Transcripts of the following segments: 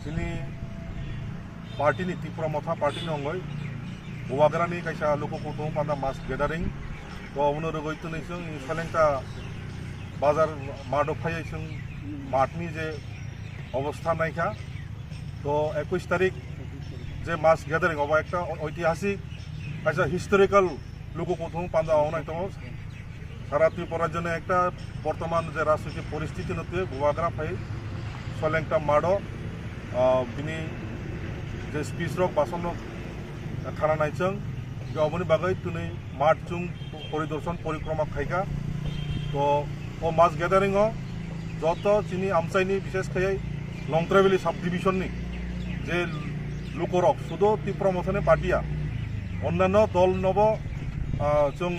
जोंनि पार्टीनि त्रिपुरा मथा पार्टीनि अंगय बवाग्रानि कायसा लोककथं पान्दा मास गेदारिं तो उन रगै तनै जों सालेंटा बाजार मादो फायै जों माठनि जे अवस्था नायखा तो 21 तारिख जे मास गेदारिं अबा एक ऐतिहासिक कायसा हिस्टोरिकल लोककथं पान्दा अनाय दङ सारा त्रिपुरार जন্য একটা বর্তমান যে রাজনৈতিক পরিস্থিতি নতে বवाग्रा फाय सालेंटा माडो बिनि जे स्पीच रक बासन खाना नायचों गावनि बागै तुनै माठ जों परिदर्शन परिक्रमा खायगा तो ओ मास गेदारिंग যত চিনি আমচাইনি বিশেষ খাই লং ট্রাভেলি সাব ডিভিশননি যে লোকরক শুধু ত্রিপুরা মথনে পার্টিয়া অন্যান্য দল নব जों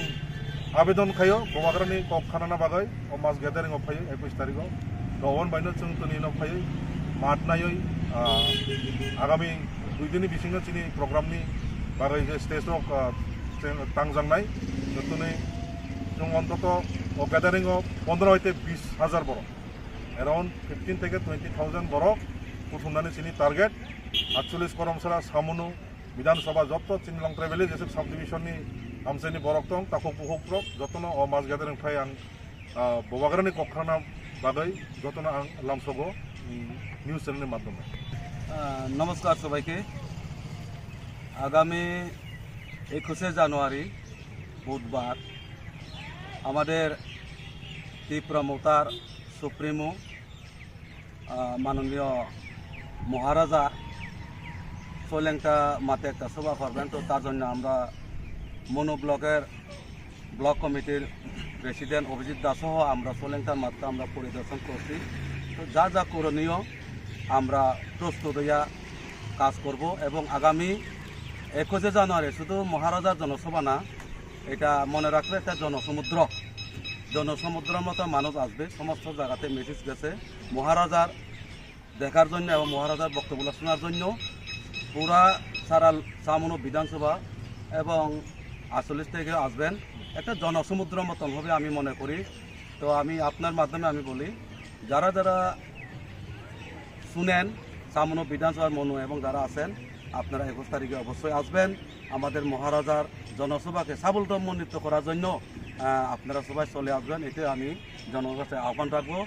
आवेदन खायो बवाग्रानि कक खाना बागै ओ मास गेदारिंग फायो 21 तारिख गवन बायनो जों तुनि न फायो माठ नायै आगामी 2 दिननि बिसिङाव चिनि प्रग्रामनि बागै जे स्टेज रक तांजांनाय तुनि जों अन्तत ओ गेदारिंग 15 हयते 20,000 बर अराउंड 15 থেকে 20,000 बर बुथुमनानै चिनि टार्गेट 48 करमसारा सामुनु विधानसभा जत चिनि लं ट्राइबेल जेसे सब डिविजननि आमसाइनि बरक दं ताखौ बुहुकरक जतन अ मास गेदारिं फाय आं बवाग्रानि कक्राना बागै जतन आं लामसगो নিউজ চ্যানেলের মাধ্যমে। নমস্কার সবাইকে। আগামী 21শে জানুয়ারি বুধবার আমাদের ত্রিপুরা মোতার সুপ্রিমো মাননীয় মহারাজা সোলেংটা মাতে একটা সভা করবেন, তো তার জন্য আমরা মনো ব্লকের ব্লক কমিটির প্রেসিডেন্ট অভিজিৎ দাসহ আমরা সোলেংটার মাত্রা আমরা পরিদর্শন করছি। তো যা যা করণীয় আমরা প্রস্তুত হইয়া কাজ করব এবং আগামী 21শে জানুয়ারি শুধু মহারাজার জনসভা না, এটা মনে রাখবে একটা জনসমুদ্রের মতো মানুষ আসবে। সমস্ত জায়গাতে মেসেজ গেছে মহারাজার দেখার জন্য এবং মহারাজার বক্তব্য শোনার জন্য পুরা সারা সামনো বিধানসভা এবং 48 থেকে আসবেন। একটা জনসমুদ্রের মতন হবে আমি মনে করি। তো আমি আপনার মাধ্যমে আমি বলি যারা যারা শুনেন সামনো বিধানসভার মনু এবং যারা আছেন আপনারা 21 তারিখে অবশ্যই আসবেন। আমাদের মহারাজার জনসভাকে সাফল্যমণ্ডিত করার জন্য আপনারা সবাই চলে আসবেন, এটা আমি জনগণের কাছে আহ্বান রাখবো।